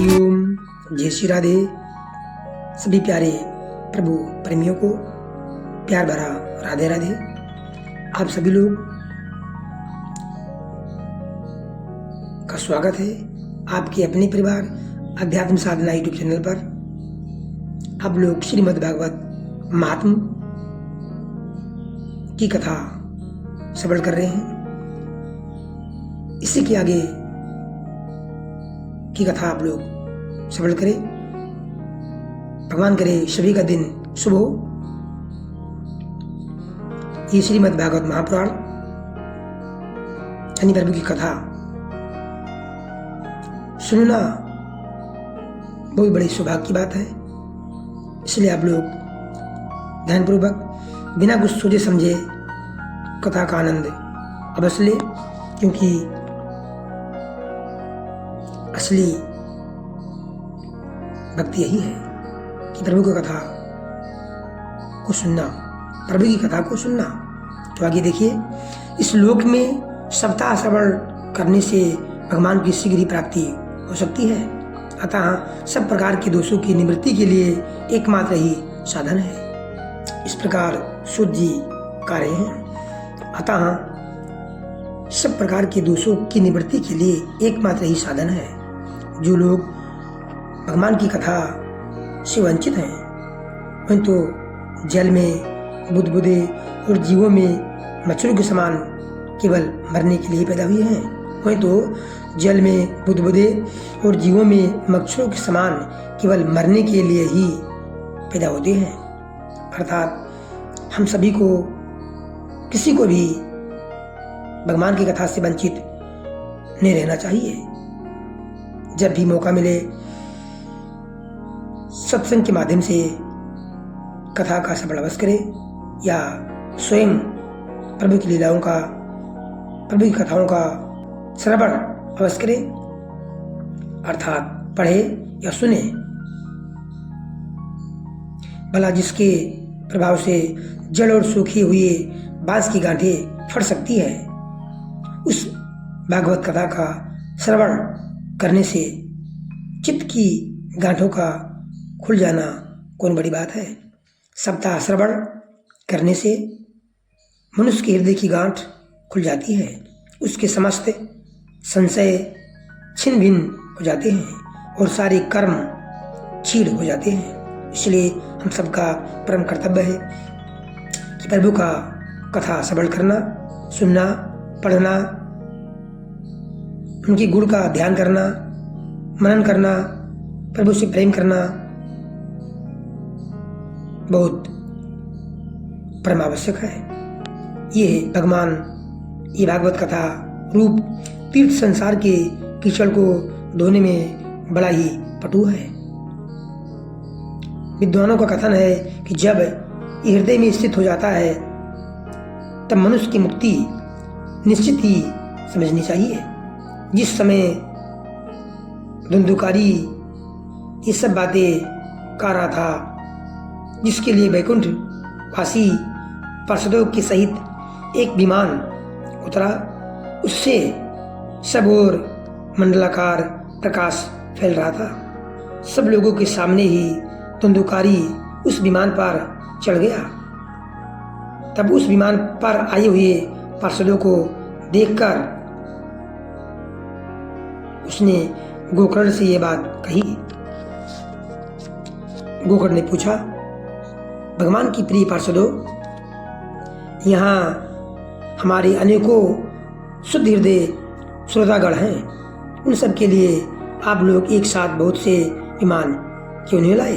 हरिओम, जय श्री राधे। सभी प्यारे प्रभु प्रेमियों को प्यार भरा राधे राधे। आप सभी लोग का स्वागत है आपके अपने परिवार अध्यात्म साधना यूट्यूब चैनल पर। आप लोग श्रीमद् भागवत महात्म की कथा श्रवण कर रहे हैं। इसी के आगे की कथा आप लोग श्रवण करें। भगवान करे सभी का दिन शुभ हो। ये श्रीमद् भागवत महापुराण शनि प्रभु की कथा सुनना बहुत बड़ी सौभाग्य की बात है। इसलिए आप लोग ध्यानपूर्वक बिना कुछ सोचे समझे कथा का आनंद अवश्य ले, क्योंकि असली भक्ति यही है कि प्रभु की कथा को सुनना, प्रभु की कथा को सुनना। तो आगे देखिए, इस लोक में सप्ताह श्रवण करने से भगवान की शीघ्र ही प्राप्ति हो सकती है। अतः सब प्रकार के दोषों की निवृत्ति के लिए एकमात्र ही साधन है। इस प्रकार सूत जी कह रहे हैं। अतः सब प्रकार के दोषों की निवृत्ति के लिए एकमात्र ही साधन है। जो लोग भगवान की कथा से वंचित हैं, वह तो जल में बुदबुदे और जीवों में मच्छरों के समान केवल मरने के लिए पैदा हुए हैं। वह तो जल में बुदबुदे और जीवों में मच्छरों के समान केवल मरने के लिए ही पैदा होते हैं। अर्थात हम सभी को, किसी को भी भगवान की कथा से वंचित नहीं रहना चाहिए। जब भी मौका मिले सत्संग के माध्यम से कथा का श्रवण अवश्य करें, या स्वयं प्रभु की लीलाओं का, प्रभु की कथाओं का श्रवण अवश्य करें, अर्थात पढ़े या सुने। भला जिसके प्रभाव से जड़ और सूखी हुई बांस की गांठें फट सकती है, उस भागवत कथा का श्रवण करने से चित्त की गांठों का खुल जाना कौन बड़ी बात है। सप्ताह श्रवण करने से मनुष्य के हृदय की गांठ खुल जाती है, उसके समस्त संशय छिन्न भिन्न हो जाते हैं और सारे कर्म छीड़ हो जाते हैं। इसलिए हम सबका परम कर्तव्य है कि प्रभु का कथा श्रवण करना, सुनना, पढ़ना, उनके गुण का ध्यान करना, मनन करना, प्रभु से प्रेम करना बहुत परम आवश्यक है। ये भगवान, ये भागवत कथा रूप तीर्थ संसार के कीचड़ को धोने में बड़ा ही पटु है। विद्वानों का कथन है कि जब ये हृदय में स्थित हो जाता है तब मनुष्य की मुक्ति निश्चित ही समझनी चाहिए। जिस समय धुंधुकारी ये सब बातें कर रहा था, जिसके लिए वैकुंठ वासी पार्षदों के सहित एक विमान उतरा, उससे सब ओर मंडलाकार प्रकाश फैल रहा था। सब लोगों के सामने ही धुंधुकारी उस विमान पर चढ़ गया। तब उस विमान पर आए हुए पार्षदों को देखकर उसने गोकर्ण से ये बात कही। गोकर्ण ने पूछा, भगवान की प्रिय पार्षदों, यहाँ हमारे अनेकों शुद्ध हृदय श्रोतागण हैं। उन सब के लिए आप लोग एक साथ बहुत से विमान क्यों नहीं लाए?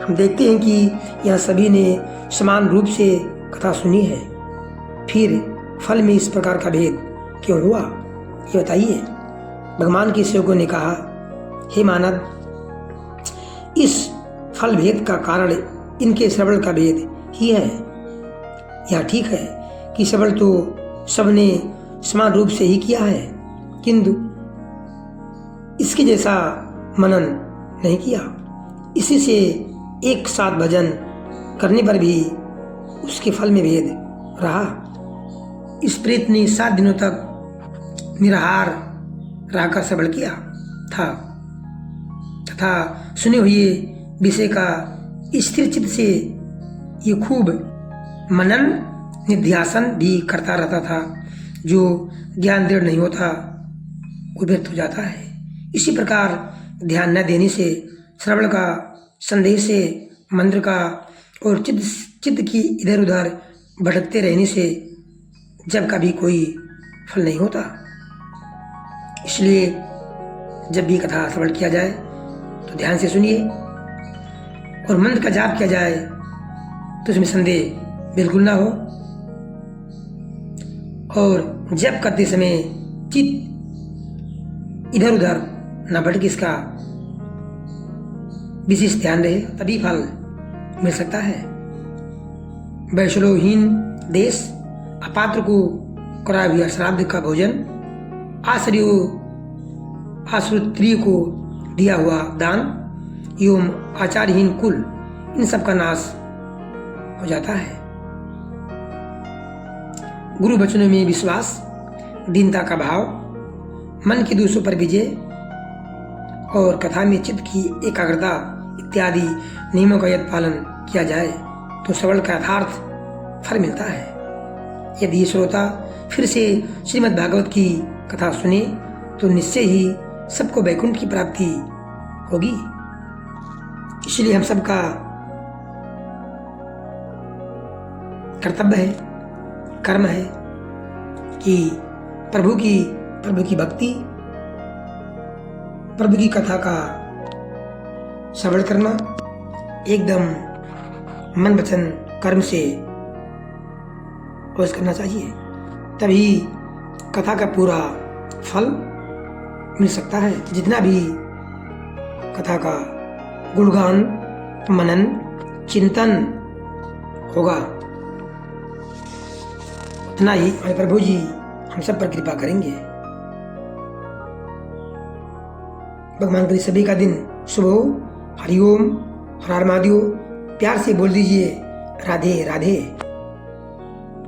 हम देखते हैं कि यहाँ सभी ने समान रूप से कथा सुनी है, फिर फल में इस प्रकार का भेद क्यों हुआ, ये बताइए। भगवान के सेवकों ने कहा, हे मानव, इस फल भेद का कारण इनके श्रवण का भेद ही है। यह ठीक है कि श्रवण तो सबने समान रूप से ही किया है, किंतु इसके जैसा मनन नहीं किया। इसी से एक साथ भजन करने पर भी उसके फल में भेद रहा। इस प्रेत ने 7 दिनों तक निराहार रहकर श्रवण किया था, तथा सुने हुए विषय का स्थिर चित्त से ये खूब मनन निध्यासन भी करता रहता था। जो ज्ञान दृढ़ नहीं होता वो व्यर्थ हो जाता है। इसी प्रकार ध्यान न देने से, श्रवण का, संदेह से, मंत्र का और चित्त की इधर उधर भटकते रहने से जब का भी कोई फल नहीं होता। इसलिए जब भी कथा श्रवण किया जाए तो ध्यान से सुनिए और मंत्र का जाप किया जाए तो उसमें संदेह बिल्कुल ना हो। और जप करते समय चित्त इधर उधर न भटके, इसका विशेष ध्यान रहे, तभी फल मिल सकता है। वैष्णवहीन देश, अपात्र को करा हुआ श्राद्ध का भोजन, आश्रित को दिया हुआ दान एवं आचारहीन कुल, इन सब का नाश हो जाता है। गुरु वचनों में विश्वास, दीनता का भाव, मन के दोषों पर विजय और कथा में चित्त की एकाग्रता इत्यादि नियमों का यदि पालन किया जाए तो श्रवण का यथार्थ फल मिलता है। यदि ये श्रोता फिर से श्रीमद् भागवत की कथा सुने तो निश्चय ही सबको वैकुंठ की प्राप्ति होगी। इसलिए हम सबका कर्तव्य है, कर्म है कि प्रभु की भक्ति, प्रभु की कथा का श्रवण करना एकदम मन वचन कर्म से रोज करना चाहिए, तभी कथा का पूरा फल मिल सकता है। जितना भी कथा का गुणगान, मनन, चिंतन होगा उतना ही हमारे प्रभु जी हम सब पर कृपा करेंगे। भगवान करी सभी का दिन शुभ हो। हरिओम, हर हर महादेव। प्यार से बोल दीजिए राधे राधे।